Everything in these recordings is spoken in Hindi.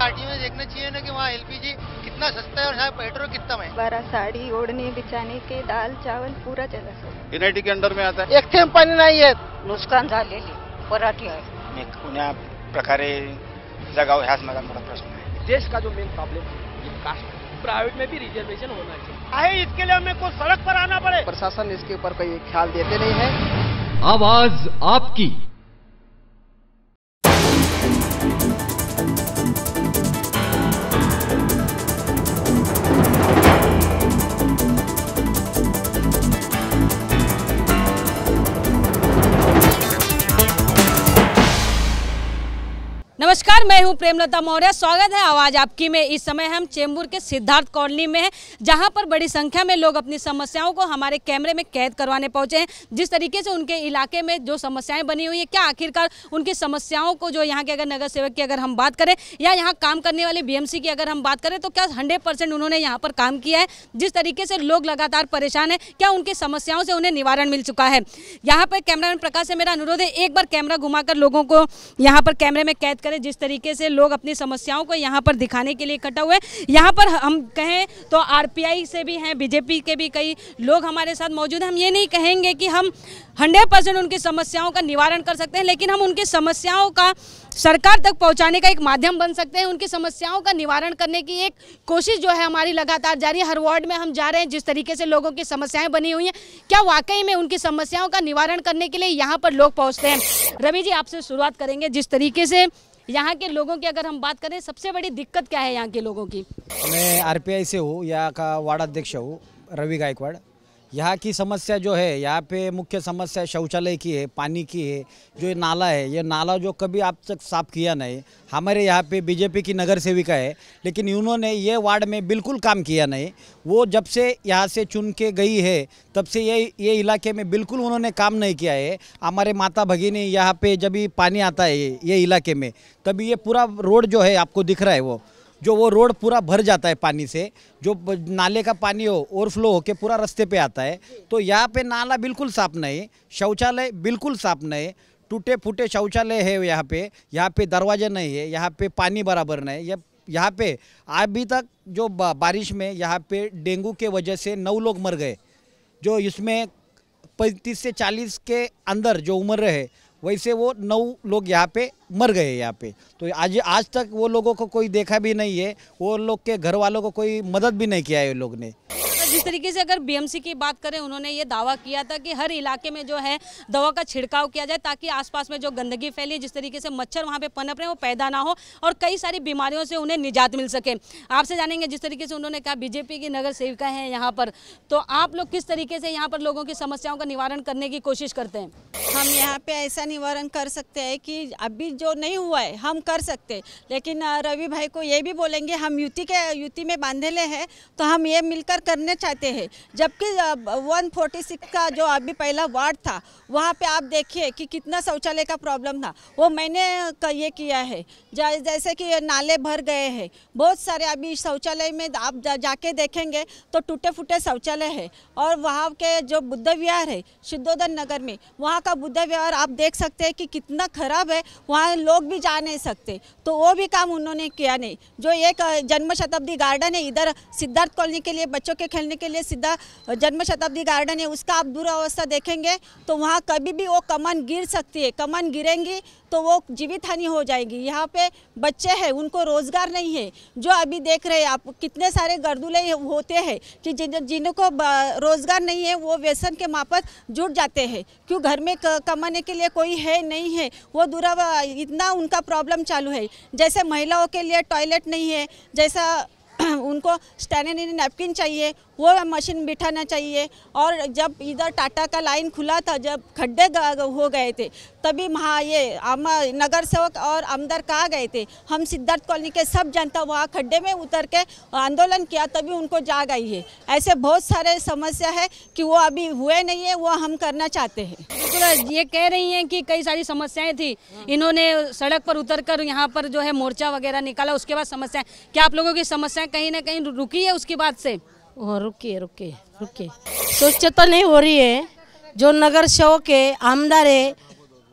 घाटी में देखना चाहिए ना कि वहाँ एलपीजी कितना सस्ता है और यहाँ पेट्रोल कितना महंगा। बारह साड़ी ओढ़ने बिछाने के दाल चावल पूरा चला सर एनआयटी के अंडर में आता है। एक थेंब पाणी नाही येत, नुकसान झालेली पराठी आहे. मी कुण्या प्रकारे जगाव ह्याच माझा मोठा प्रश्न आहे. देश का जो मेन प्रॉब्लम है ये कास्ट, प्राइवेट में भी रिजर्वेशन होना चाहिए. इसके लिए हमें को सड़क पर आना पड़े. प्रशासन इसके ऊपर कोई ख्याल देते नहीं है. आवाज आपकी। नमस्कार, मैं हूं प्रेमलता मौर्य। स्वागत है आवाज आपकी में। इस समय हम चेंबूर के सिद्धार्थ कॉलोनी में हैं, जहां पर बड़ी संख्या में लोग अपनी समस्याओं को हमारे कैमरे में कैद करवाने पहुंचे हैं। जिस तरीके से उनके इलाके में जो समस्याएं बनी हुई है, क्या आखिरकार उनकी समस्याओं को जो यहाँ के अगर नगर सेवक की अगर हम बात करें या यहाँ काम करने वाले बीएमसी की अगर हम बात करें तो क्या 100% उन्होंने यहाँ पर काम किया है। जिस तरीके से लोग लगातार परेशान है, क्या उनकी समस्याओं से उन्हें निवारण मिल चुका है। यहाँ पर कैमरामैन प्रकाश से मेरा अनुरोध है, एक बार कैमरा घुमाकर लोगों को यहाँ पर कैमरे में कैद करें। जिस तरीके से लोग अपनी समस्याओं को यहाँ पर दिखाने के लिए इकट्ठा हुए। यहाँ पर हम कहें तो आरपीआई से भी हैं, बीजेपी के भी कई लोग हमारे साथ मौजूद हैं। हम ये नहीं कहेंगे कि हम 100% उनकी समस्याओं का निवारण कर सकते हैं, लेकिन हम उनकी समस्याओं का सरकार तक पहुंचाने का एक माध्यम बन सकते हैं। उनकी समस्याओं का निवारण करने की एक कोशिश जो है हमारी लगातार जारी है। हर वार्ड में हम जा रहे हैं। जिस तरीके से लोगों की समस्याएं बनी हुई हैं, क्या वाकई में उनकी समस्याओं का निवारण करने के लिए यहाँ पर लोग पहुँचते हैं। रवि जी, आपसे शुरुआत करेंगे। जिस तरीके से यहाँ के लोगों की अगर हम बात करें, सबसे बड़ी दिक्कत क्या है यहाँ के लोगों की? मैं आरपीआई से हूँ, यहाँ का वार्ड अध्यक्ष हूँ, रवि गायकवाड़। यहाँ की समस्या जो है, यहाँ पे मुख्य समस्या शौचालय की है, पानी की है। जो ये नाला है, ये नाला जो कभी आप तक साफ किया नहीं। हमारे यहाँ पे बीजेपी की नगर सेविका है, लेकिन उन्होंने ये वार्ड में बिल्कुल काम किया नहीं। वो जब से यहाँ से चुन के गई है तब से ये इलाके में बिल्कुल उन्होंने काम नहीं किया है। हमारे माता भगिनी यहाँ पे जब भी पानी आता है ये इलाके में, तभी ये पूरा रोड जो है आपको दिख रहा है, वो रोड पूरा भर जाता है पानी से। जो नाले का पानी हो ओवरफ्लो होके पूरा रास्ते पे आता है। तो यहाँ पे नाला बिल्कुल साफ नहीं, शौचालय बिल्कुल साफ नहीं, टूटे फूटे शौचालय है यहाँ पे दरवाजे नहीं है, यहाँ पे पानी बराबर नहीं। यहाँ पे अभी तक जो बारिश में यहाँ पे डेंगू के वजह से 9 लोग मर गए। जो इसमें 35 से 40 के अंदर जो उम्र है, वैसे वो 9 लोग यहाँ पे मर गए यहाँ पे। तो आज तक वो लोगों को कोई देखा भी नहीं है, वो लोग के घर वालों को कोई मदद भी नहीं किया है लोग ने। जिस तरीके से अगर बीएमसी की बात करें, उन्होंने ये दावा किया था कि हर इलाके में जो है दवा का छिड़काव किया जाए, ताकि आसपास में जो गंदगी फैली है, जिस तरीके से मच्छर वहाँ पे पनप रहे हैं, वो पैदा ना हो और कई सारी बीमारियों से उन्हें निजात मिल सके। आपसे जानेंगे, जिस तरीके से उन्होंने कहा बीजेपी की नगर सेविका है यहाँ पर, तो आप लोग किस तरीके से यहाँ पर लोगों की समस्याओं का निवारण करने की कोशिश करते हैं? हम यहाँ पे ऐसा निवारण कर सकते हैं कि अभी जो नहीं हुआ है हम कर सकते, लेकिन रवि भाई को ये भी बोलेंगे, हम युति में बांधेले हैं तो हम ये मिलकर करने चाहते हैं। जबकि 146 का जो अभी पहला वार्ड था, वहाँ पे आप देखिए कि कितना शौचालय का प्रॉब्लम था। वो मैंने ये किया है, जैसे कि नाले भर गए हैं बहुत सारे। अभी शौचालय में आप जाके देखेंगे तो टूटे फूटे शौचालय है। और वहाँ के जो बुद्ध विहार है शुद्धोदन नगर में, वहाँ का बुद्ध विहार आप देख सकते हैं कि कितना खराब है, वहाँ लोग भी जा नहीं सकते। तो वो भी काम उन्होंने किया नहीं। जो एक जन्म शताब्दी गार्डन है इधर सिद्धार्थ कॉलोनी के लिए, बच्चों के खेलने के लिए सीधा जन्म शताब्दी गार्डन है, उसका आप दुरावस्था देखेंगे तो वहाँ कभी भी वो कमान गिर सकती है। कमान गिरेंगी तो वो जीवित हानि हो जाएगी। यहाँ पे बच्चे हैं, उनको रोजगार नहीं है। जो अभी देख रहे हैं आप, कितने सारे गर्दुले होते हैं कि जिनको रोजगार नहीं है, वो व्यसन के मापत जुट जाते हैं। क्यों? घर में कमाने के लिए कोई है नहीं है, वो इतना उनका प्रॉब्लम चालू है। जैसे महिलाओं के लिए टॉयलेट नहीं है, जैसा उनको स्टैंडरी नैपकिन चाहिए, वो मशीन बिठाना चाहिए। और जब इधर टाटा का लाइन खुला था, जब खड्डे हो गए थे, तभी नगर सेवक और आमदार कहाँ गए थे? हम सिद्धार्थ कॉलोनी के सब जनता वहाँ खड्डे में उतर के आंदोलन किया, तभी उनको जाग आई है। ऐसे बहुत सारे समस्या है कि वो अभी हुए नहीं है, वो हम करना चाहते हैं। बिल्कुल, ये कह रही हैं कि कई सारी समस्याएं थी, इन्होंने सड़क पर उतरकर यहाँ पर जो है मोर्चा वगैरह निकाला, उसके बाद समस्याएं, क्या आप लोगों की समस्याएं कहीं ना कहीं रुकी है उसके बाद से? रुकिए स्वच्छता नहीं हो रही है। जो नगर सेवक है, आमदार है,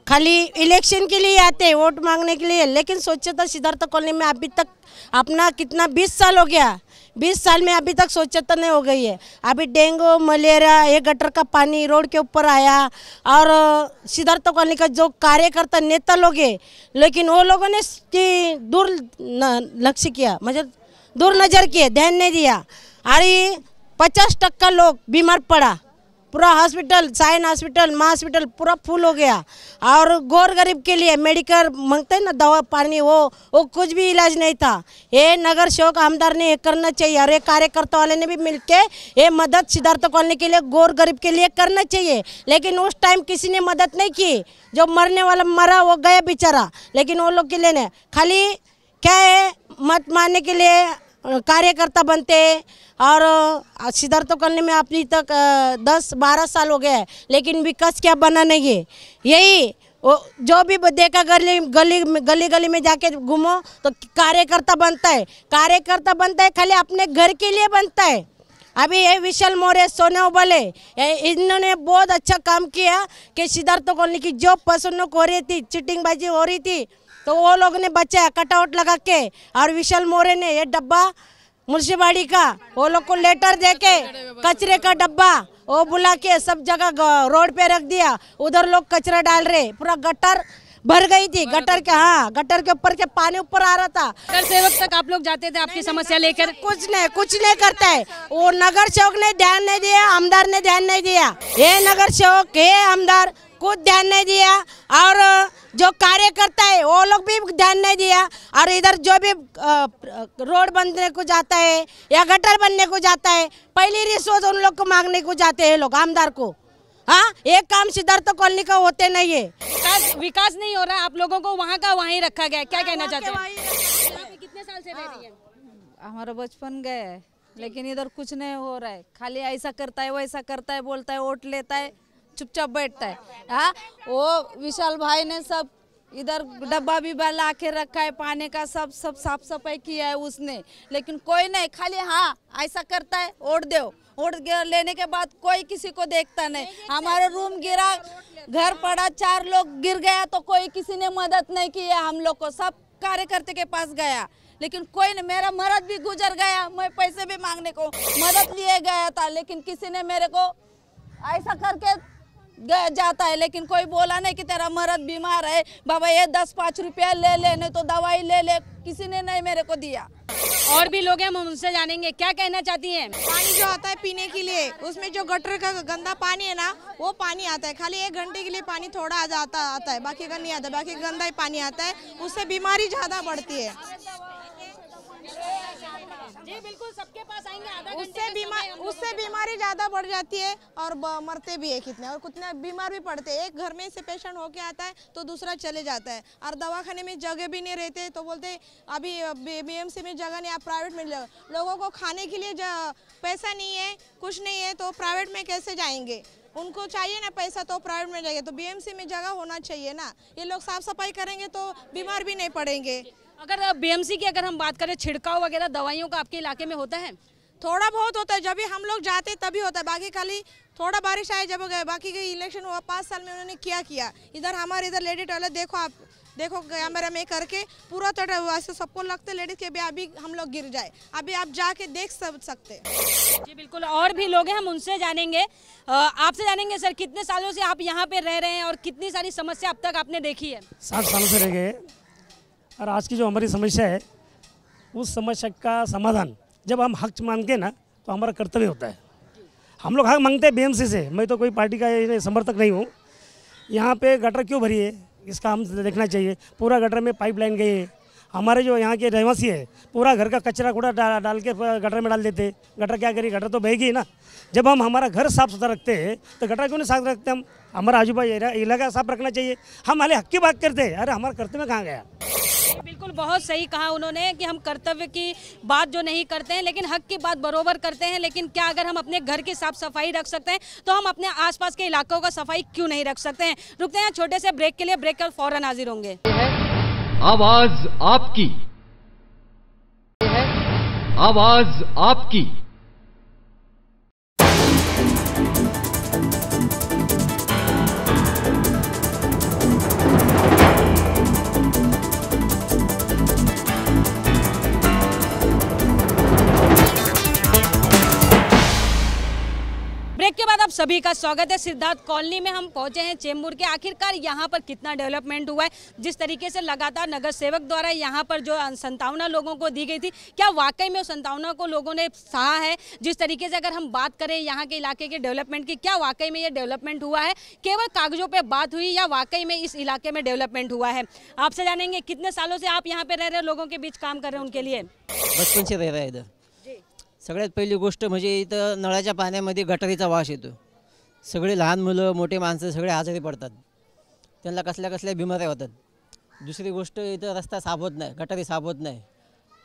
खाली इलेक्शन के लिए आते हैं, वोट मांगने के लिए, लेकिन स्वच्छता सिद्धार्थ कॉलोनी में अभी तक अपना कितना 20 साल हो गया, 20 साल में अभी तक स्वच्छता नहीं हो गई है। अभी डेंगू मलेरिया, ये गटर का पानी रोड के ऊपर आया, और सिद्धार्थ कॉलोनी का जो कार्यकर्ता नेता लोग हैं, लेकिन वो लोगों ने दूर लक्ष्य किया, मतलब दूर नज़र किए, ध्यान नहीं दिया। अरे 50% लोग बीमार पड़ा, पूरा हॉस्पिटल, साइन हॉस्पिटल, माँ हॉस्पिटल पूरा फुल हो गया। और गौर गरीब के लिए मेडिकल मांगते हैं ना, दवा पानी, वो कुछ भी इलाज नहीं था। ये नगर सेवक आमदार ने ये करना चाहिए, और ये कार्यकर्ता वाले ने भी मिलके ये मदद सिद्धार्थ कॉलोनी के लिए, गौर गरीब के लिए करना चाहिए। लेकिन उस टाइम किसी ने मदद नहीं की, जो मरने वाला मरा वो गया बेचारा, लेकिन वो लोग के लिए नहीं, खाली क्या है, मत मारने के लिए कार्यकर्ता बनते। और सिद्धार्थ कॉलोनी में अभी तक 10-12 साल हो गए, लेकिन विकास क्या बना नहीं है। यही जो भी देखा गली में जाके घूमो तो कार्यकर्ता बनता है, कार्यकर्ता बनता है खाली अपने घर के लिए बनता है। अभी ये विशाल मौर्य, सोना उबाले, इन्होंने बहुत अच्छा काम किया कि सिद्धार्थ कॉलोनी की जो पसंद हो रही थी, चिटिंगबाजी हो रही थी, तो वो लोग ने बचाया कटआउट लगा के। और विशाल मौर्य ने ये डब्बा मुंशीबाड़ी का, वो लोग को लेटर देके कचरे का डब्बा वो बुला के सब जगह रोड पे रख दिया, उधर लोग कचरा डाल रहे, पूरा गटर भर गई थी। गटर के, हाँ, गटर के ऊपर के पानी ऊपर आ रहा था। नगर सेवक तक आप लोग जाते थे आपकी समस्या लेकर? कुछ नहीं करता है वो, नगर सेवक ने ध्यान नहीं दिया, आमदार ने ध्यान नहीं दिया। ये नगर सेवक, ये आमदार कुछ ध्यान नहीं दिया, और जो कार्यकर्ता है वो लोग भी ध्यान नहीं दिया। और इधर जो भी रोड बनने को जाता है या गटर बनने को जाता है, पहली रिश्वत उन लोग को मांगने को जाते हैं लोग, आमदार को। हाँ, एक काम सिद्धार्थ कॉलोनी का होते नहीं है। विकास नहीं हो रहा, आप लोगों को वहाँ का वहीं रखा गया, क्या कहना चाहते हैं? यहाँ पे कितने साल से रह रही है? हमारा बचपन गया है, लेकिन इधर कुछ नहीं हो रहा है, खाली ऐसा करता है वैसा करता है, बोलता है वोट लेता है, चुपचाप बैठता है। हाँ, वो विशाल भाई ने सब इधर डब्बा भी ला के रखा है, पानी का सब साफ सफाई किया है उसने, लेकिन कोई नहीं, खाली हाँ ऐसा करता है, वोट दो, वोट लेने के बाद कोई किसी को देखता नहीं। हमारा रूम गिरा, घर पड़ा, 4 लोग गिर गया तो कोई किसी ने मदद नहीं किया हम लोग को, सब कार्यकर्ता के पास गया, लेकिन कोई नहीं। मेरा मर्द भी गुजर गया, मैं पैसे भी मांगने को मदद लिए गया था, लेकिन किसी ने मेरे को ऐसा करके जाता है, लेकिन कोई बोला नहीं कि तेरा मर्द बीमार है, बाबा ये 10-5 रुपया ले ले, नहीं तो दवाई ले ले, किसी ने नहीं मेरे को दिया। और भी लोग हैं, हम उनसे जानेंगे, क्या कहना चाहती हैं? पानी जो आता है पीने के लिए, उसमें जो गटर का गंदा पानी है ना, वो पानी आता है, खाली 1 घंटे के लिए पानी थोड़ा आता है, बाकी का नहीं आता, बाकी गंदा ही पानी आता है, उससे बीमारी ज़्यादा बढ़ती है। जी बिल्कुल, सबके पास आएंगे, आधा उससे बीमारी ज़्यादा बढ़ जाती है, और मरते भी है कितने, और कितने बीमार भी पड़ते हैं। एक घर में से पेशेंट होके आता है तो दूसरा चले जाता है, और दवाखाने में जगह भी नहीं रहते, तो बोलते अभी बीएमसी में जगह नहीं, आप प्राइवेट में लोगों को खाने के लिए पैसा नहीं है, कुछ नहीं है, तो प्राइवेट में कैसे जाएंगे? उनको चाहिए ना पैसा, तो प्राइवेट में जाएंगे, तो बीएमसी में जगह होना चाहिए ना। ये लोग साफ सफाई करेंगे तो बीमार भी नहीं पड़ेंगे। अगर बीएमसी की अगर हम बात करें, छिड़काव वगैरह दवाइयों का आपके इलाके में होता है? थोड़ा बहुत होता है, जब भी हम लोग जाते तभी होता है, बाकी खाली थोड़ा बारिश आए जब गए, बाकी का इलेक्शन हुआ 5 साल में उन्होंने किया। इधर हमारे इधर लेडी टॉयलेट देखो, आप देखो कैमरा में करके पूरा तोड़ा हुआ, ऐसे सबको लगता है लेडीज के भी अभी हम लोग गिर जाए, अभी आप जाके देख सकते। जी बिल्कुल, और भी लोग हैं, हम उनसे जानेंगे, आपसे जानेंगे। सर, कितने सालों से आप यहाँ पे रह रहे हैं और कितनी सारी समस्या अब तक आपने देखी है? 60 सालों से रह गए, और आज की जो हमारी समस्या है, उस समस्या का समाधान जब हम हक मांगते ना, तो हमारा कर्तव्य होता है। हम लोग हक मांगते हैं बीएमसी से, मैं तो कोई पार्टी का समर्थक नहीं हूँ। यहाँ पे गटर क्यों भरी है, इसका हम देखना चाहिए। पूरा गटर में पाइपलाइन गई है, हमारे जो यहाँ के रहवासी है पूरा घर का कचरा कूड़ा डाल के गटर में डाल देते। गटर क्या करिए, गटर तो बहेगी ना। जब हम हमारा घर साफ सुथरा रखते हैं तो गटर क्यों नहीं साफ रखते? हम हमारा आजू बाजू इलाका साफ रखना चाहिए। हम हाले हक की बात करते हैं, अरे हमारा कर्तव्य कहाँ गया? बिल्कुल, बहुत सही कहा उन्होंने कि हम कर्तव्य की बात जो नहीं करते हैं, लेकिन हक की बात बरोबर करते हैं। लेकिन क्या अगर हम अपने घर की साफ सफाई रख सकते हैं, तो हम अपने आसपास के इलाकों का सफाई क्यों नहीं रख सकते हैं? रुकते हैं छोटे से ब्रेक के लिए, ब्रेक कर फौरन हाजिर होंगे। आवाज आपकी, आवाज आपकी। के बाद आप सभी का स्वागत है। सिद्धार्थ कॉलोनी में हम पहुंचे हैं चेंबूर के। आखिरकार यहाँ पर कितना डेवलपमेंट हुआ है, जिस तरीके से लगातार नगर सेवक द्वारा यहाँ पर जो संतावना लोगों को दी गई थी, क्या वाकई में उस संतावना को लोगों ने सहा है? जिस तरीके से अगर हम बात करें यहाँ के इलाके के डेवलपमेंट की, क्या वाकई में ये डेवलपमेंट हुआ है, केवल कागजों पर बात हुई या वाकई में इस इलाके में डेवलपमेंट हुआ है? आपसे जानेंगे कितने सालों से आप यहाँ पे रह रहे हो, लोगों के बीच काम कर रहे हैं उनके लिए? बचपन से रह रहा है इधर। सगळ्यात पहिली गोष्ट म्हणजे इथं नळाच्या पाण्यामध्ये गटारीचा वास येतो। सगळे लहान मुलं मोठे माणसं सगळे आजारी पडतात, त्यांना कसल्या कसल्या बिमाऱ्या होतात। दुसरी गोष्ट इथं रस्ता साफ होत नाही, गटारी साफ होत नाही।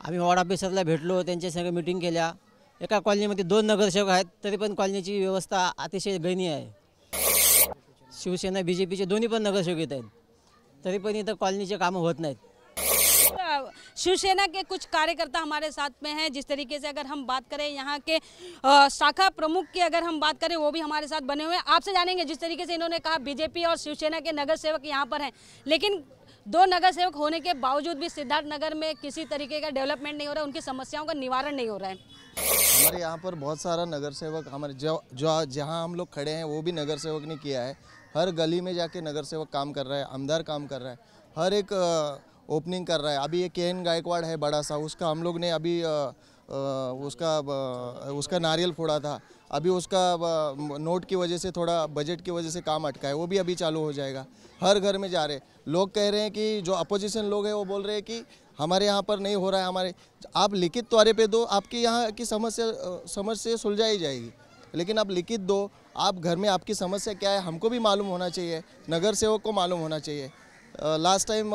आम्ही वॉर्ड ऑफिसरला भेटलो, त्यांच्या संग मीटिंग केल्या। एका कॉलनीमध्ये 2 नगरसेवक आहेत, तरी पण कॉलनीची व्यवस्था अतिशय दयनीय आहे। शिवसेना बीजेपीचे दोन्ही पण नगरसेवक येत आहेत, तरी पण इथं कॉलनीचे कामं होत नाहीत। शिवसेना के कुछ कार्यकर्ता हमारे साथ में हैं। जिस तरीके से अगर हम बात करें यहाँ के शाखा प्रमुख की अगर हम बात करें, वो भी हमारे साथ बने हुए हैं। आपसे जानेंगे, जिस तरीके से इन्होंने कहा बीजेपी और शिवसेना के नगर सेवक यहाँ पर हैं, लेकिन 2 नगर सेवक होने के बावजूद भी सिद्धार्थ नगर में किसी तरीके का डेवलपमेंट नहीं हो रहा है, उनकी समस्याओं का निवारण नहीं हो रहा है। हमारे यहाँ पर बहुत सारा नगर सेवक, हमारे जो जहाँ हम लोग खड़े हैं वो भी नगर सेवक ने किया है। हर गली में जाके नगर सेवक काम कर रहा है, आमदार काम कर रहा है, हर एक ओपनिंग कर रहा है। अभी ये केएन गायकवाड़ है बड़ा सा, उसका हम लोग ने अभी उसका नारियल फोड़ा था। अभी उसका नोट की वजह से, थोड़ा बजट की वजह से काम अटका है, वो भी अभी चालू हो जाएगा। हर घर में जा रहे लोग कह रहे हैं कि जो अपोजिशन लोग हैं वो बोल रहे हैं कि हमारे यहाँ पर नहीं हो रहा है। हमारे आप लिखित तौर पे दो, आपकी यहाँ की समस्या सुलझाई जाएगी। लेकिन आप लिखित दो, आप घर में आपकी समस्या क्या है हमको भी मालूम होना चाहिए, नगर सेवक को मालूम होना चाहिए। लास्ट टाइम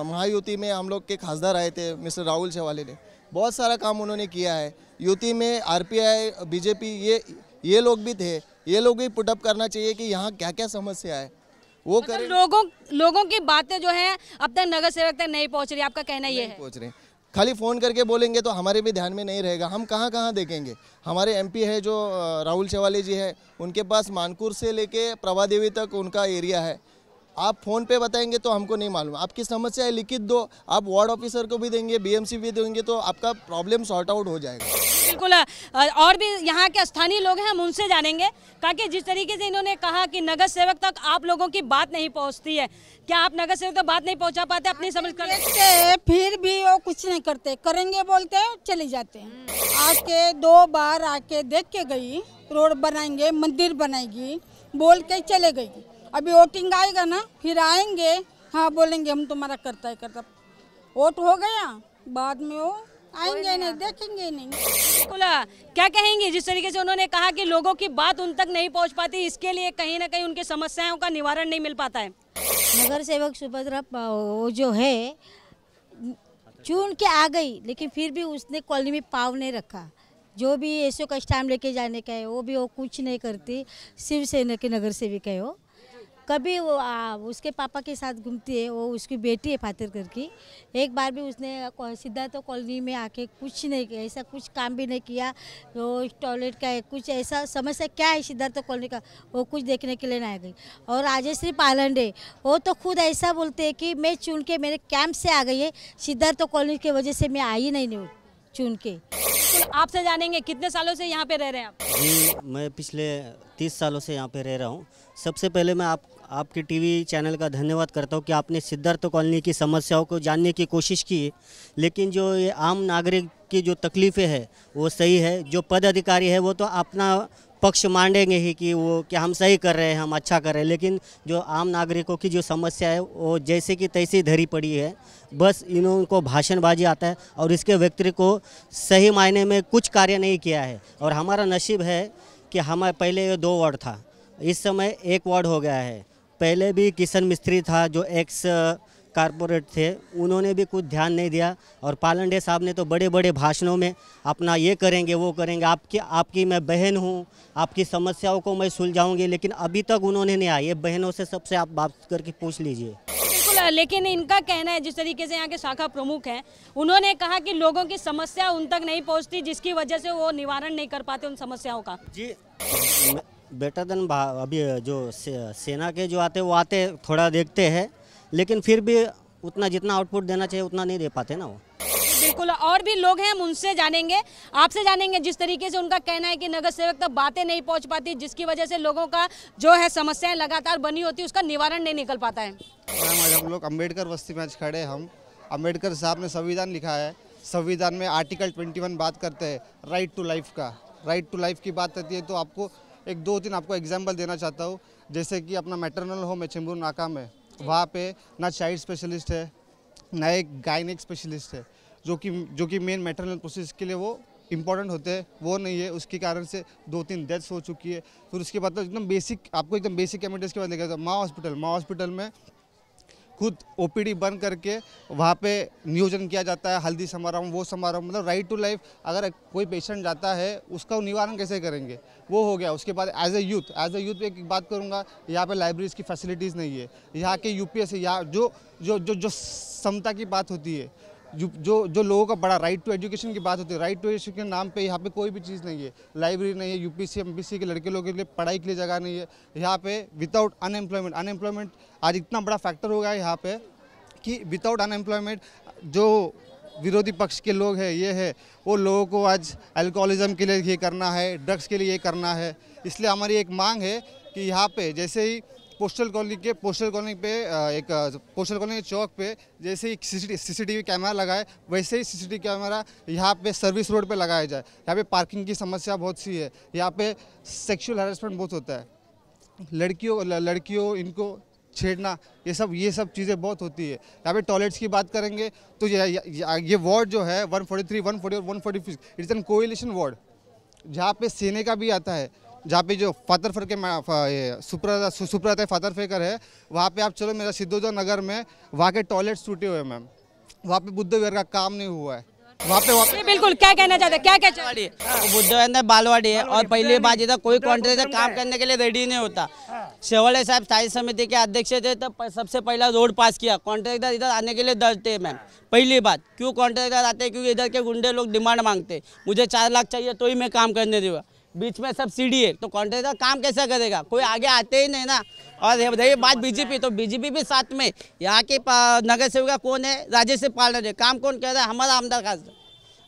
महायुति में हम लोग के खासदार आए थे, मिस्टर राहुल शेवाले ने बहुत सारा काम उन्होंने किया है। युति में आरपीआई, बीजेपी, ये लोग भी थे, ये लोग भी पुटअप करना चाहिए कि यहाँ क्या क्या समस्या है वो करें। लोगों की बातें जो है अब तक नगर सेवक तक नहीं पहुँच रही, आपका कहना ये है? पहुँच रहे, खाली फ़ोन करके बोलेंगे तो हमारे भी ध्यान में नहीं रहेगा। हम कहाँ कहाँ देखेंगे? हमारे एमपी है जो राहुल शेवाले जी है, उनके पास मानकुर से लेके प्रभा देवी तक उनका एरिया है। आप फ़ोन पे बताएंगे तो हमको नहीं मालूम। आपकी समस्या है लिखित दो, आप वार्ड ऑफिसर को भी देंगे, बीएमसी भी देंगे, तो आपका प्रॉब्लम सॉर्ट आउट हो जाएगा। बिल्कुल। और भी यहाँ के स्थानीय लोग हैं, हम उनसे जानेंगे। ताकि जिस तरीके से इन्होंने कहा कि नगर सेवक तक आप लोगों की बात नहीं पहुँचती है, क्या आप नगर सेवक तक बात नहीं पहुँचा पाते अपनी समझ कर? फिर भी वो कुछ नहीं करते, करेंगे बोलते हैं चले जाते हैं। आके 2 बार आके देख के गई, रोड बनाएंगे, मंदिर बनाएगी बोल के चले गई। अभी वोटिंग आएगा ना, फिर आएंगे, हाँ बोलेंगे हम तुम्हारा करता। वोट हो गया, बाद में वो आएंगे नहीं, देखेंगे नहीं। बिल्कुल। क्या कहेंगे जिस तरीके से उन्होंने कहा कि लोगों की बात उन तक नहीं पहुंच पाती, इसके लिए कहीं ना कहीं उनकी समस्याओं का निवारण नहीं मिल पाता है? नगर सेवक सुभद्रा वो जो है चुन के आ गई, लेकिन फिर भी उसने कॉलोनी में पाँव नहीं रखा। जो भी ऐसे का स्टाम्प लेके जाने का है वो भी वो कुछ नहीं करती। शिवसेना के नगर सेविका है वो, कभी वो उसके पापा के साथ घूमती है, वो उसकी बेटी है फातिर करके। एक बार भी उसने सिद्धार्थ कॉलोनी में आके कुछ नहीं किया, ऐसा कुछ काम भी नहीं किया। वो टॉयलेट का है, कुछ ऐसा समस्या क्या है सिद्धार्थ कॉलोनी का, वो कुछ देखने के लिए नहीं आ गई। और राजश्री पालंडे वो तो खुद ऐसा बोलते हैं कि मैं चुन के मेरे कैंप से आ गई है, सिद्धार्थ कॉलोनी की वजह से मैं आई नहीं चुन के। आपसे जानेंगे कितने सालों से यहाँ पे रह रहे हैं आप? जी, मैं पिछले 30 सालों से यहाँ पे रह रहा हूँ। सबसे पहले मैं आपके टीवी चैनल का धन्यवाद करता हूँ कि आपने सिद्धार्थ कॉलोनी की समस्याओं को जानने की कोशिश की, लेकिन जो ये आम नागरिक की जो तकलीफ़ें हैं वो सही है। जो पद अधिकारी है वो तो अपना पक्ष मांडेंगे ही कि वो कि हम सही कर रहे हैं, हम अच्छा कर रहे हैं, लेकिन जो आम नागरिकों की जो समस्या है वो जैसे कि तैसी धरी पड़ी है। बस इनको भाषणबाजी आता है और इसके व्यक्ति को सही मायने में कुछ कार्य नहीं किया है। और हमारा नसीब है कि हमारे पहले 2 वार्ड था, इस समय 1 वार्ड हो गया है। पहले भी किशन मिस्त्री था जो एक्स कारपोरेट थे, उन्होंने भी कुछ ध्यान नहीं दिया। और पालंडे साहब ने तो बड़े बड़े भाषणों में अपना ये करेंगे वो करेंगे, आपकी मैं बहन हूँ, आपकी समस्याओं को मैं सुलझाऊंगी, लेकिन अभी तक उन्होंने नहीं आए। ये बहनों से सबसे आप बात करके पूछ लीजिए। बिल्कुल। लेकिन इनका कहना है, जिस तरीके से यहाँ के शाखा प्रमुख हैं, उन्होंने कहा कि लोगों की समस्या उन तक नहीं पहुँचती, जिसकी वजह से वो निवारण नहीं कर पाते उन समस्याओं का। जी, बेटर देन अभी जो सेना के जो आते वो आते थोड़ा देखते हैं, लेकिन फिर भी उतना जितना आउटपुट देना चाहिए उतना नहीं दे पाते ना वो। बिल्कुल, और भी लोग हैं, हम उनसे जानेंगे, आपसे जानेंगे जिस तरीके से उनका कहना है कि नगर सेवक तक बातें नहीं पहुंच पाती, जिसकी वजह से लोगों का जो है समस्याएं लगातार बनी होती है, उसका निवारण नहीं निकल पाता है। आज हम लोग अम्बेडकर बस्ती में आज खड़े, हम अम्बेडकर साहब ने संविधान लिखा है, संविधान में आर्टिकल 21 बात करते हैं राइट टू लाइफ का, राइट टू लाइफ की बात करती है। तो आपको एक 2-3 आपको एग्जाम्पल देना चाहता हूँ। जैसे कि अपना मैटरनल होम है चेंबूर नाका में, वहाँ पे ना चाइल्ड स्पेशलिस्ट है ना एक गायनिक स्पेशलिस्ट है, जो कि मेन मैटरनल प्रोसेस के लिए वो इम्पोर्टेंट होते हैं, वो नहीं है। उसके कारण से 2-3 डेथ्स हो चुकी है। फिर उसके बाद तो एकदम बेसिक, आपको एकदम बेसिक एमिडेंस के बाद लेकर माँ हॉस्पिटल में खुद ओपीडी बंद करके वहाँ पे नियोजन किया जाता है, हल्दी समारोह, वो समारोह, मतलब राइट टू लाइफ। अगर कोई पेशेंट जाता है उसका निवारण कैसे करेंगे, वो हो गया। उसके बाद एज ए यूथ एक बात करूँगा, यहाँ पे लाइब्रेरीज की फैसिलिटीज़ नहीं है। यहाँ के यूपीएससी, यहाँ जो समता की बात होती है, जो लोगों का बड़ा राइट टू एजुकेशन की बात होती है, राइट टू एजुकेशन के नाम पे यहाँ पे कोई भी चीज़ नहीं है। लाइब्रेरी नहीं है, यूपीसी एमपीसी के लड़के लोगों के लिए पढ़ाई के लिए जगह नहीं है। यहाँ पे विदाउट अनएम्प्लॉयमेंट आज इतना बड़ा फैक्टर हो गया है यहाँ पे कि विदाउट अनएम्प्लॉयमेंट जो विरोधी पक्ष के लोग हैं, ये है, वो लोगों को आज अल्कोहलिज्म के लिए ये करना है, ड्रग्स के लिए ये करना है। इसलिए हमारी एक मांग है कि यहाँ पे जैसे ही पोस्टल कॉलोनी पे पोस्टल कॉलोनी चौक पे जैसे ही सीसीटीवी कैमरा लगाए, वैसे ही सीसीटीवी कैमरा यहाँ पे सर्विस रोड पे लगाया जाए। यहाँ पे पार्किंग की समस्या बहुत सी है, यहाँ पे सेक्सुअल हैरेसमेंट बहुत होता है, लड़कियों इनको छेड़ना, ये सब चीज़ें बहुत होती है। यहाँ पे टॉयलेट्स की बात करेंगे तो ये वार्ड जो है 143, 140 और 145 इट्स एन कोएलिशन वार्ड, जहाँ पे सेने का भी आता है, जहाँ पे जो फातर के सुप्रदा फातर फेकर है, वहाँ पे आप चलो मेरा सिद्धोजा नगर में, वहाँ के टॉयलेट्स टूटे हुए हैं मैम, वहाँ पे बुद्ध विहार का काम नहीं हुआ है। वहाँ पे बिल्कुल, क्या कहना चाहते हैं, क्या चाहते हैं? बुद्ध विहार बालवाड़ी है, और पहली बात इधर कोई कॉन्ट्रैक्टर काम करने के लिए रेडी नहीं होता। शेवाड़े साहब स्थायी समिति के अध्यक्ष थे, तो सबसे पहला रोड पास किया। कॉन्ट्रैक्टर इधर आने के लिए डरते हैं मैम। पहली बात, क्यों कॉन्ट्रैक्टर आते हैं? क्योंकि इधर के गुंडे लोग डिमांड मांगते, मुझे 4 लाख चाहिए तो ही मैं काम करने दूँगा। बीच में सब्सिडी है, तो कॉन्ट्रैक्टर काम कैसे करेगा? कोई आगे आते ही नहीं ना। और रही बात बीजेपी, तो बीजेपी भी साथ में। यहाँ के नगर सेवक कौन है? राजेश पाल रहे। काम कौन कर रहा है? हमारा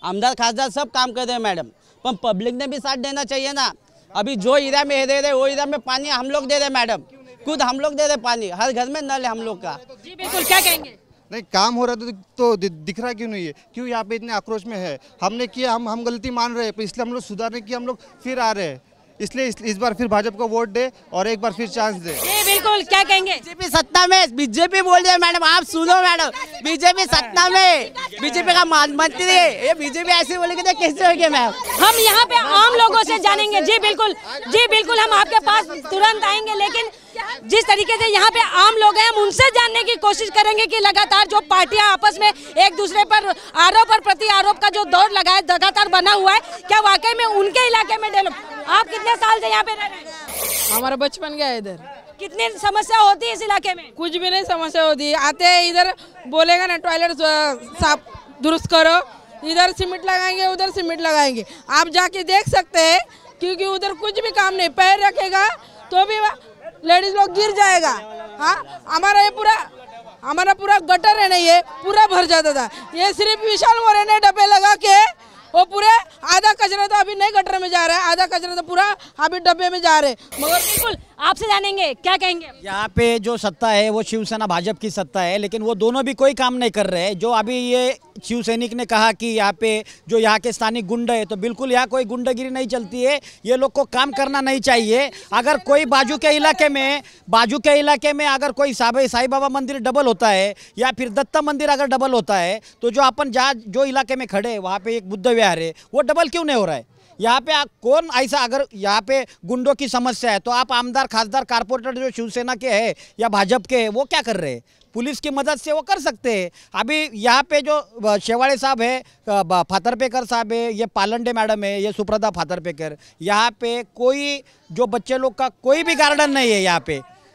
आमदार खासदार सब काम कर रहे हैं मैडम, पर पब्लिक ने भी साथ देना चाहिए ना। अभी जो एरिया में दे रहे, वो एरिया में पानी हम लोग दे रहे मैडम, खुद हम लोग दे रहे पानी, हर घर में नल है हम लोग का। जी बिल्कुल, क्या कहेंगे? नहीं, काम हो रहा तो दिख रहा क्यों नहीं है? क्यों यहाँ पे इतने आक्रोश में है? हमने किया, हम गलती मान रहे हैं, इसलिए हम लोग सुधारने की हम लोग फिर आ रहे हैं। इसलिए इस बार फिर भाजपा को वोट दे और एक बार फिर चांस दे। जी बिल्कुल, क्या कहेंगे? बीजेपी सत्ता में, बीजेपी बोल रहे मैडम, आप सुनो मैडम, बीजेपी सत्ता में, बीजेपी का मंत्री है, ये बीजेपी ऐसे बोलेगी तो कैसे होगी मैम? हम यहाँ पे आम लोगों से जानेंगे। जी बिल्कुल, हम आपके पास तुरंत आएंगे, लेकिन जिस तरीके से यहाँ पे आम लोग हैं, हम उनसे जानने की कोशिश करेंगे कि लगातार जो पार्टियां आपस में एक दूसरे पर आरोप और प्रति आरोप का जो दौर लगातार बना हुआ है, क्या वाकई में उनके इलाके में डेवलप? आप कितने साल से यहाँ पे रह रहे हैं? हमारा बचपन गया इधर। कितनी समस्या होती है इस इलाके में? कुछ भी नहीं समस्या होती। आते हैं इधर, बोलेगा ना टॉयलेट साफ दुरुस्त करो, इधर सीमेंट लगाएंगे, उधर सीमेंट लगाएंगे। आप जाके देख सकते हैं, क्योंकि उधर कुछ भी काम नहीं, पैर रखेगा तो भी लेडीज लोग गिर जाएगा। हाँ, हमारा पूरा गटर है नहीं, ये पूरा भर जाता था। ये सिर्फ विशाल मोरे ने डब्बे लगा के वो पूरे आधा कचरा तो अभी नहीं गटर में जा रहा है, आधा कचरा तो पूरा अभी डब्बे में जा रहे। मगर बिल्कुल आपसे जानेंगे, क्या कहेंगे? यहाँ पे जो सत्ता है वो शिवसेना भाजपा की सत्ता है, लेकिन वो दोनों भी कोई काम नहीं कर रहे हैं। जो अभी ये शिव सैनिक ने कहा कि यहाँ पे जो यहाँ के स्थानिक गुंडे है, तो बिल्कुल यहाँ कोई गुंडागिरी नहीं चलती है। ये लोग को काम करना नहीं चाहिए। अगर कोई बाजू के इलाके में अगर कोई साईं बाबा मंदिर डबल होता है या फिर दत्ता मंदिर अगर डबल होता है, तो जो अपन जो इलाके में खड़े हैं वहाँ पे एक बुद्ध विहार है, वो डबल क्यों नहीं हो रहा है? यहाँ पे कौन ऐसा, अगर यहाँ पे गुंडों की समस्या है तो आप आमदार खासदार कारपोरेटर जो शिवसेना के हैं या भाजपा के हैं, वो क्या कर रहे हैं? पुलिस की मदद से वो कर सकते हैं। अभी यहाँ पे जो शेवाड़े साहब है, फातरपेकर साहब है, ये पालंडे मैडम है, ये सुप्रदा फातरपेकर, यहाँ पे कोई जो बच्चे लोग का कोई भी गार्डन नहीं है।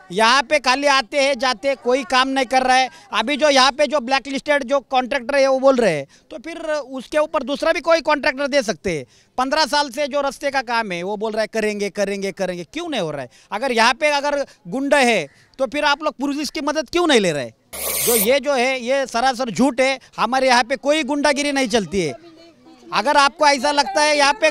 यहाँ पे खाली आते हैं जाते, कोई काम नहीं कर रहा है। अभी जो यहाँ पे जो ब्लैक लिस्टेड जो कॉन्ट्रैक्टर है वो बोल रहे हैं, तो फिर उसके ऊपर दूसरा भी कोई कॉन्ट्रैक्टर दे सकते हैं। 15 साल से जो रास्ते का काम है वो बोल रहा है करेंगे, क्यों नहीं हो रहा है? अगर यहाँ पे अगर गुंडा है तो फिर आप लोग पुलिस की मदद क्यों नहीं ले रहे? जो है ये सरासर झूठ है। हमारे यहाँ पे कोई गुंडागिरी नहीं चलती है। अगर आपको ऐसा लगता है यहाँ पे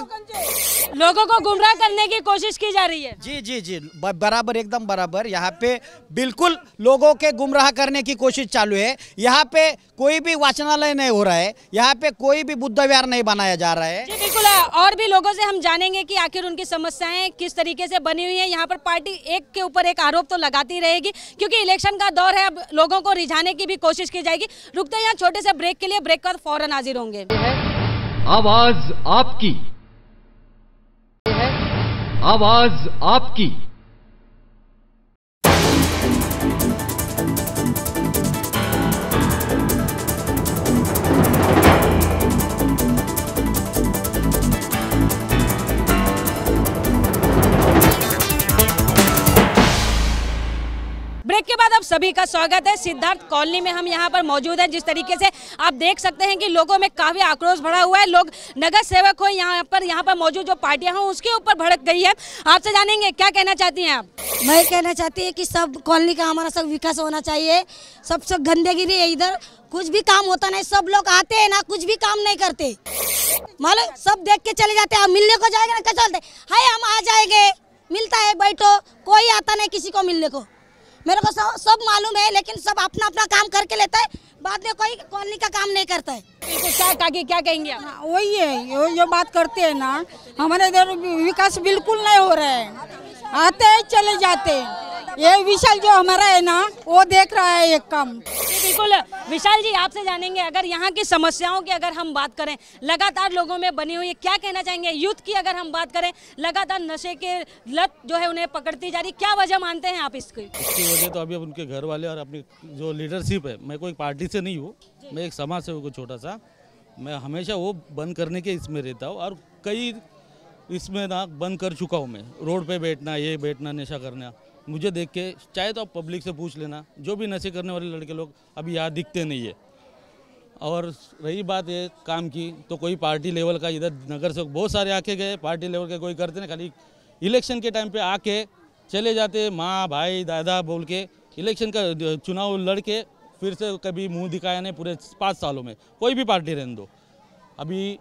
लोगों को गुमराह करने की कोशिश की जा रही है। जी जी जी बराबर, एकदम बराबर। यहाँ पे बिल्कुल लोगों के गुमराह करने की कोशिश चालू है। यहाँ पे कोई भी वाचनालय नहीं हो रहा है, यहाँ पे कोई भी बुद्ध विहार नहीं बनाया जा रहा है। जी बिल्कुल है। और भी लोगों से हम जानेंगे कि आखिर उनकी समस्याएं किस तरीके से बनी हुई है। यहाँ पर पार्टी एक के ऊपर एक आरोप तो लगाती रहेगी, क्योंकि इलेक्शन का दौर है। अब लोगों को रिझाने की भी कोशिश की जाएगी। रुकते हैं यहाँ छोटे से ब्रेक के लिए, ब्रेक के बाद फौरन हाजिर होंगे। आवाज आपकी, आवाज आपकी। ब्रेक के बाद आप सभी का स्वागत है। सिद्धार्थ कॉलोनी में हम यहाँ पर मौजूद हैं। जिस तरीके से आप देख सकते हैं कि लोगों में काफी आक्रोश भरा हुआ है। लोग नगर सेवक हो यहाँ पर मौजूद जो पार्टियां हों उसके ऊपर भड़क गई है। आपसे जानेंगे क्या कहना चाहती हैं आप? मैं कहना चाहती है कि सब कॉलोनी का हमारा सब विकास होना चाहिए। सबसे गंदगी है इधर, कुछ भी काम होता नहीं। सब लोग आते हैं ना, कुछ भी काम नहीं करते, मालूम, सब देख के चले जाते हैं। मिलने को जाएगा ना, क्या चलते हाय हम आ जाएंगे, मिलता है बैठो, कोई आता नहीं किसी को मिलने को। मेरे को सब मालूम है, लेकिन सब अपना अपना काम करके लेता है, बाद में कोई कॉलोनी का काम नहीं करता है। क्या कहेंगे आप? वही है जो बात करते हैं ना, हमारे इधर विकास बिल्कुल नहीं हो रहा है। आते हैं चले जाते हैं। ये विशाल जो हमारा है ना, वो देख रहा है एक काम। बिल्कुल विशाल जी, आपसे जानेंगे अगर यहाँ की समस्याओं की अगर हम बात करें, लगातार लोगों में बनी हुई है, क्या कहना चाहेंगे? यूथ की अगर हम बात करें, लगातार नशे के लत जो है उन्हें पकड़ती जा रही, क्या वजह मानते हैं आप इसकी? इसकी वजह तो अभी उनके घर वाले और अपनी जो लीडरशिप है। मैं कोई पार्टी से नहीं हूँ, मैं एक समाज से हूँ छोटा सा। मैं हमेशा वो बंद करने के इसमें रहता हूँ, और कई इसमें ना बंद कर चुका हूँ मैं। रोड पे बैठना, ये बैठना, नशा करना, मुझे देख के चाहे तो आप पब्लिक से पूछ लेना, जो भी नशे करने वाले लड़के लोग अभी यहाँ दिखते नहीं है। और रही बात ये काम की, तो कोई पार्टी लेवल का इधर नगर से बहुत सारे आके गए, पार्टी लेवल के कोई करते नहीं, खाली इलेक्शन के टाइम पे आके चले जाते, माँ भाई दादा बोल के इलेक्शन का चुनाव लड़ के फिर से कभी मुंह दिखाया नहीं पूरे 5 सालों में। कोई भी पार्टी रहने दो। अभी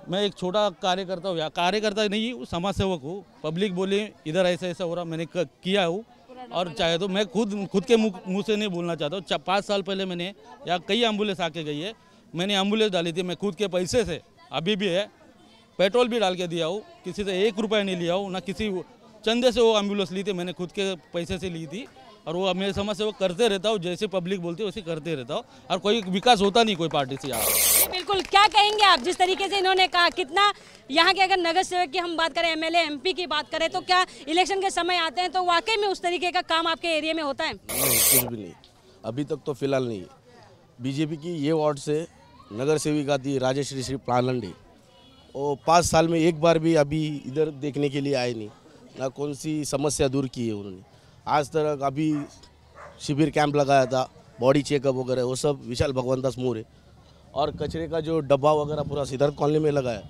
मैं एक छोटा कार्यकर्ता हूँ, कार्यकर्ता नहीं हूँ, समाज सेवक हूँ। पब्लिक बोली इधर ऐसा ऐसा हो रहा, मैंने किया हूँ। और चाहे तो मैं खुद के मुंह से नहीं बोलना चाहता हूँ। 5 साल पहले मैंने यहाँ कई एम्बुलेंस आके गई है, मैंने एम्बुलेंस डाली थी, मैं खुद के पैसे से, अभी भी है, पेट्रोल भी डाल के दिया हूँ, किसी से 1 रुपया नहीं लिया हूँ, ना किसी चंदे से वो एम्बुलेंस ली थी, मैंने खुद के पैसे से ली थी। और वो मेरे समझ से वो करते रहता हूँ, जैसे पब्लिक बोलती है वैसे करते रहता हूँ, और कोई विकास होता नहीं कोई पार्टी से यहाँ। बिल्कुल, क्या कहेंगे आप? जिस तरीके से इन्होंने कहा, कितना यहाँ के अगर नगर सेवक की हम बात करें, एमएलए एमपी की बात करें, तो क्या इलेक्शन के समय आते हैं तो वाकई में उस तरीके का काम आपके एरिया में होता है? नहीं, कुछ भी नहीं, अभी तक तो फिलहाल नहीं। बीजेपी की ये वार्ड से नगर सेविका थी राजेश्री श्री प्लानंडी, वो 5 साल में एक बार भी अभी इधर देखने के लिए आए नहीं, ना कौन सी समस्या दूर की है उन्होंने आज तक। अभी शिविर कैंप लगाया था, बॉडी चेकअप वगैरह, वो सब विशाल भगवंतास मोरे। और कचरे का जो डब्बा वगैरह पूरा सिद्धार्थ कॉलोनी में लगाया,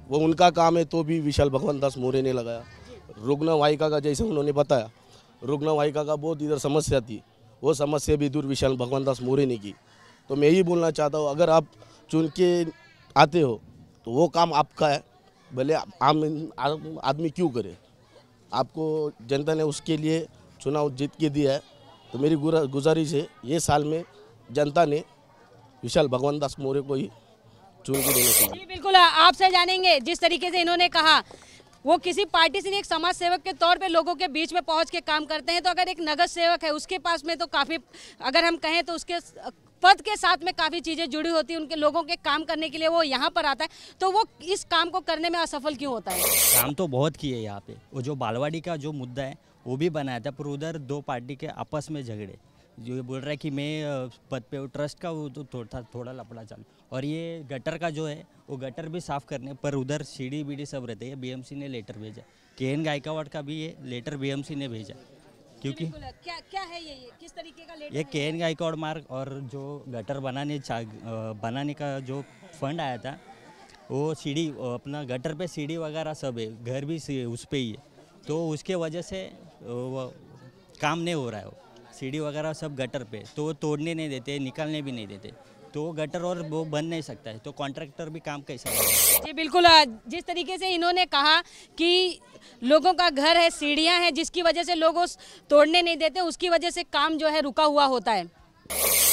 वो उनका काम है, तो भी विशाल भगवंतास मोरे ने लगाया। रुग्ण वाहिका का जैसे उन्होंने बताया, रुग्ण वाहिका का बहुत इधर समस्या थी, वो समस्या भी दूर विशाल भगवंतास मोरे ने की। तो मैं यही बोलना चाहता हूँ, अगर आप चुन के आते हो तो वो काम आपका है, भले आम आदमी क्यों करे। आपको जनता ने उसके लिए चुनाव जीत के दिया है, तो मेरी गुजारिश है, ये साल में जनता ने विशाल भगवंतास मोरे को ही चुन के देना चाहिए। बिल्कुल, आपसे जानेंगे, जिस तरीके से इन्होंने कहा वो किसी पार्टी से नहीं, एक समाज सेवक के तौर पे लोगों के बीच में पहुंच के काम करते हैं। तो अगर एक नगर सेवक है, उसके पास में तो काफ़ी, अगर हम कहें तो उसके पद के साथ में काफ़ी चीज़ें जुड़ी होती हैं, उनके लोगों के काम करने के लिए वो यहाँ पर आता है, तो वो इस काम को करने में असफल क्यों होता है? काम तो बहुत किए यहाँ पे। वो जो बालवाड़ी का जो मुद्दा है वो भी बनाया था, पर उधर 2 पार्टी के आपस में झगड़े, जो ये बोल रहा है कि मैं पद पे हूँ ट्रस्ट का, वो तो थोड़ा लफड़ा चालू। और ये गटर का जो है, वो गटर भी साफ़ करने पर उधर सीढ़ी बीडी सब रहते हैं। बीएमसी ने लेटर भेजा, KN गायकवाड़ का भी ये लेटर BMC ने भेजा, क्योंकि क्या है ये किस तरीके का लेटर? ये KN गायकवाड़ मार्ग और जो गटर बनाने का जो फंड आया था, वो सीढ़ी अपना गटर पे सीढ़ी वगैरह सब है, घर भी उस पे ही है, तो उसके वजह से वो काम नहीं हो रहा है। सीढ़ी वगैरह सब गटर पे, तो वो तोड़ने नहीं देते, निकालने भी नहीं देते, तो गटर और वो बन नहीं सकता है, तो कॉन्ट्रैक्टर भी काम कैसा करेगा? जी बिल्कुल, जिस तरीके से इन्होंने कहा कि लोगों का घर है, सीढ़ियां हैं, जिसकी वजह से लोग उस तोड़ने नहीं देते, उसकी वजह से काम जो है रुका हुआ होता है।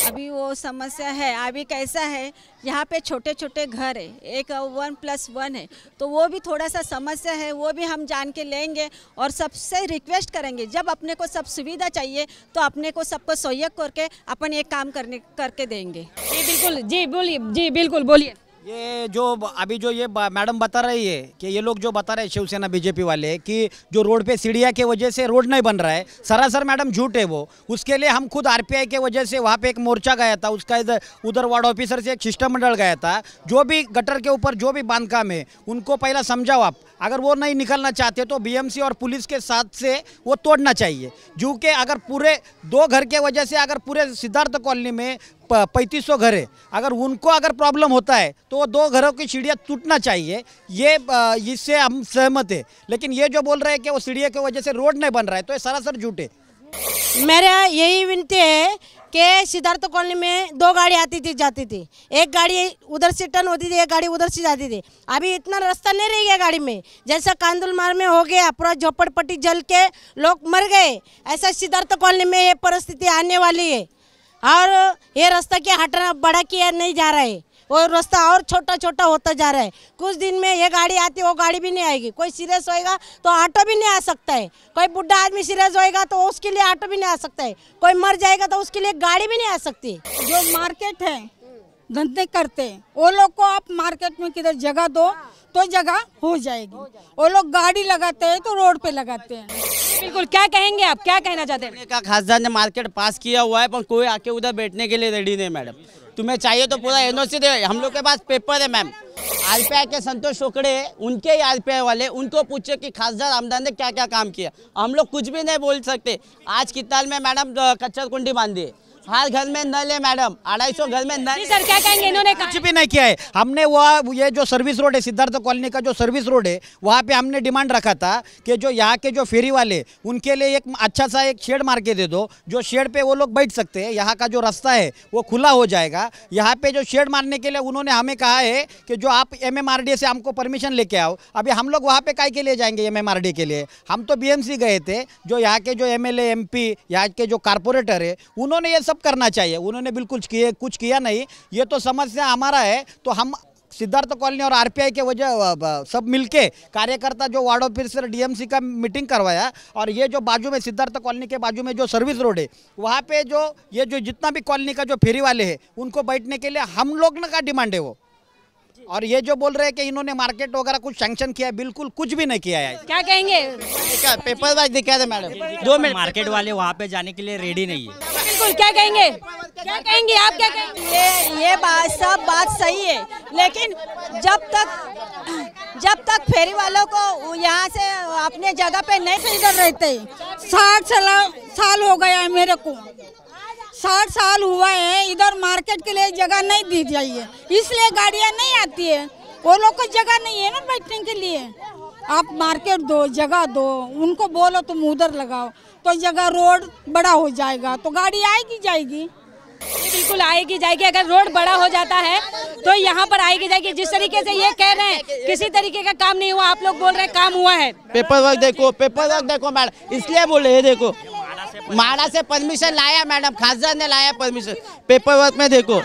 अभी वो समस्या है। अभी कैसा है, यहाँ पे छोटे छोटे घर है, एक 1+1 है, तो वो भी थोड़ा सा समस्या है, वो भी हम जान के लेंगे और सबसे रिक्वेस्ट करेंगे, जब अपने को सब सुविधा चाहिए तो अपने को सबको सहयोग करके अपन एक काम करके देंगे। जी बिल्कुल, जी बोलिए, जी बिल्कुल बोलिए। ये जो अभी जो ये मैडम बता रही है कि ये लोग जो बता रहे हैं शिवसेना बीजेपी वाले कि जो रोड पे सीढ़ियाँ के वजह से रोड नहीं बन रहा है, सरासर मैडम झूठ है वो। उसके लिए हम खुद आरपीआई के वजह से वहाँ पे एक मोर्चा गया था, उसका उधर वार्ड ऑफिसर से एक शिष्टमंडल गया था। जो भी गटर के ऊपर जो भी बांधकाम है उनको पहला समझाओ आप, अगर वो नहीं निकलना चाहते तो बीएमसी और पुलिस के साथ से वो तोड़ना चाहिए। जो कि अगर पूरे 2 घर के वजह से अगर पूरे सिद्धार्थ कॉलोनी में 3500 घर है, अगर उनको अगर प्रॉब्लम होता है तो वो 2 घरों की सीढ़ियाँ टूटना चाहिए, ये इससे हम सहमत है। लेकिन ये जो बोल रहे हैं कि वो सीढ़ियों की वजह से रोड नहीं बन रहा है, तो ये सरासर झूठ है। मेरा यही विनती है कि सिद्धार्थ कॉलोनी में 2 गाड़ी आती थी जाती थी, एक गाड़ी उधर से टर्न होती थी, एक गाड़ी उधर से जाती थी। अभी इतना रास्ता नहीं रह गया गाड़ी में, जैसा कांदुल मार में हो गया, पूरा झोपड़पट्टी जल के लोग मर गए, ऐसा सिद्धार्थ कॉलोनी में ये परिस्थिति आने वाली है। और ये रास्ता क्या हटना बड़ा किया नहीं जा रहा है, वो रास्ता और छोटा छोटा होता जा रहा है। कुछ दिन में ये गाड़ी आती, वो गाड़ी भी नहीं आएगी। कोई सीरियस होएगा तो ऑटो भी नहीं आ सकता है, कोई बुढ़ा आदमी सीरियस होएगा तो उसके लिए ऑटो भी नहीं आ सकता है, कोई मर जाएगा तो उसके लिए गाड़ी भी नहीं आ सकती। जो मार्केट है, धंधे करते हैं, वो लोग को आप मार्केट में किधर जगह दो तो जगह हो जाएगी। वो लोग गाड़ी लगाते हैं तो रोड पे लगाते हैं। बिल्कुल, क्या कहेंगे आप, क्या कहना चाहते हैं? का खासदार ने मार्केट पास किया हुआ है, पर कोई आके उधर बैठने के लिए रेडी नहीं। मैडम तुम्हें चाहिए तो पूरा एनओसी दे, हम लोग के पास पेपर है मैम। आरपीआई के संतोष टोकड़े उनके ही आरपीआई वाले, उनको पूछे कि खासदार आमदार ने क्या क्या काम किया। हम लोग कुछ भी नहीं बोल सकते। आज किताल में मैडम कच्चर कुंडी बांधी है, हर घर में नल है मैडम, 250 घर में नल। सर क्या कहेंगे, इन्होंने कुछ भी नहीं किया है। हमने वो ये जो सर्विस रोड है, सिद्धार्थ कॉलोनी का जो सर्विस रोड है, वहाँ पे हमने डिमांड रखा था कि जो यहाँ के जो फेरी वाले उनके लिए एक अच्छा सा एक शेड मार के दे दो, जो शेड पे वो लोग बैठ सकते हैं। यहाँ का जो रास्ता है वो खुला हो जाएगा। यहाँ पे जो शेड मारने के लिए उन्होंने हमें कहा है कि जो आप MMRD से हमको परमिशन लेके आओ। अभी हम लोग वहाँ पे काय के लिए जाएंगे MMRD के लिए? हम तो BMC गए थे। जो यहाँ के जो MLA MP, यहाँ के जो कारपोरेटर है, उन्होंने ये सब करना चाहिए, उन्होंने बिल्कुल कुछ किया नहीं। ये तो समस्या हमारा है, तो हम सिद्धार्थ कॉलोनी और आरपीआई के वजह सब मिलके कार्यकर्ता जो वार्ड ऑफिसर DMC का मीटिंग करवाया। और ये जो बाजू में सिद्धार्थ कॉलोनी के बाजू में जो सर्विस रोड है, वहाँ पे जो ये जो जितना भी कॉलोनी का जो फेरी वाले हैं उनको बैठने के लिए हम लोग का डिमांड है वो। और ये जो बोल रहे हैं कि इन्होंने मार्केट वगैरह कुछ सैंक्शन किया, बिल्कुल कुछ भी नहीं किया है। क्या कहेंगे? पेपर वाइज दिखा दे मैडम, 2 मिनट। मार्केट वाले वहाँ पे जाने के लिए रेडी नहीं है। बिल्कुल, क्या कहेंगे, क्या कहेंगे आप, क्या कहेंगे? ये सब बात सही है, लेकिन जब तक फेरी वालों को यहाँ से अपने जगह पे नहीं इधर रहते 60 साल हो गया है मेरे को, 60 साल हुआ है। इधर मार्केट के लिए जगह नहीं दी जाइए, इसलिए गाड़ियाँ नहीं आती है। वो लोग को जगह नहीं है ना बैठने के लिए। आप मार्केट दो, जगह दो, उनको बोलो तुम उधर लगाओ तो जगह रोड बड़ा हो जाएगा, तो गाड़ी आएगी जाएगी। बिल्कुल आएगी जाएगी, अगर रोड बड़ा हो जाता है तो यहाँ पर आएगी जाएगी। जिस तरीके से ये कह रहे हैं किसी तरीके का काम नहीं हुआ, आप लोग बोल रहे हैं काम हुआ है। पेपर वर्क देखो मैडम, इसलिए बोले ये देखो, माड़ा से परमिशन लाया मैडम, खासदार ने लाया परमिशन। पेपर वर्क में देखो,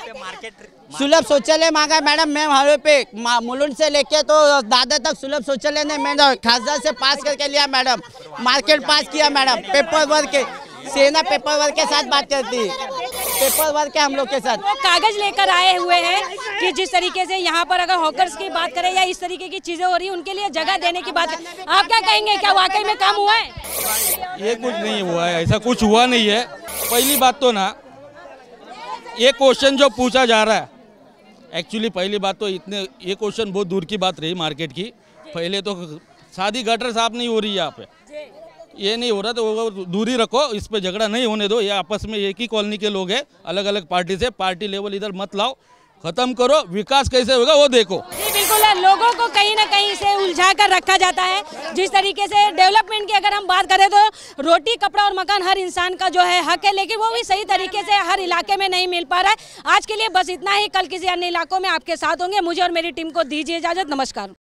सुलभ शौचालय मांगा मैडम। मैं हाईवे पे मुलुंड से लेके तो दादर तक सुलभ शौचालय ने मैं खासदार से पास करके लिया मैडम, मार्केट पास किया मैडम। पेपर वर्क के सेना पेपर वर्क के साथ बात करती, पेपर वर्क है हम लोग के साथ। वो कागज लेकर आए हुए हैं कि जिस तरीके से यहाँ पर अगर हॉकर्स की बात करें या इस तरीके की चीजें हो रही है, उनके लिए जगह देने की बात करें। आप क्या कहेंगे, क्या वाकई में काम हुआ है? ये कुछ नहीं हुआ है, ऐसा कुछ हुआ नहीं है। पहली बात तो ना, ये क्वेश्चन जो पूछा जा रहा है, एक्चुअली पहली बात तो ये क्वेश्चन बहुत दूर की बात रही मार्केट की। पहले तो शादी गटर साफ नहीं हो रही है यहाँ पे, ये नहीं हो रहा तो दूरी रखो, इस पे झगड़ा नहीं होने दो। ये आपस में एक ही कॉलोनी के लोग हैं, अलग अलग पार्टी से, पार्टी लेवल इधर मत लाओ। खत्म करो, विकास कैसे होगा वो देखो। जी बिल्कुल, लोगों को कहीं ना कहीं से उलझा कर रखा जाता है। जिस तरीके से डेवलपमेंट की अगर हम बात करें तो रोटी, कपड़ा और मकान हर इंसान का जो है हक है, लेकिन वो भी सही तरीके से हर इलाके में नहीं मिल पा रहा है। आज के लिए बस इतना ही, कल किसी अन्य इलाकों में आपके साथ होंगे। मुझे और मेरी टीम को दीजिए इजाजत, नमस्कार।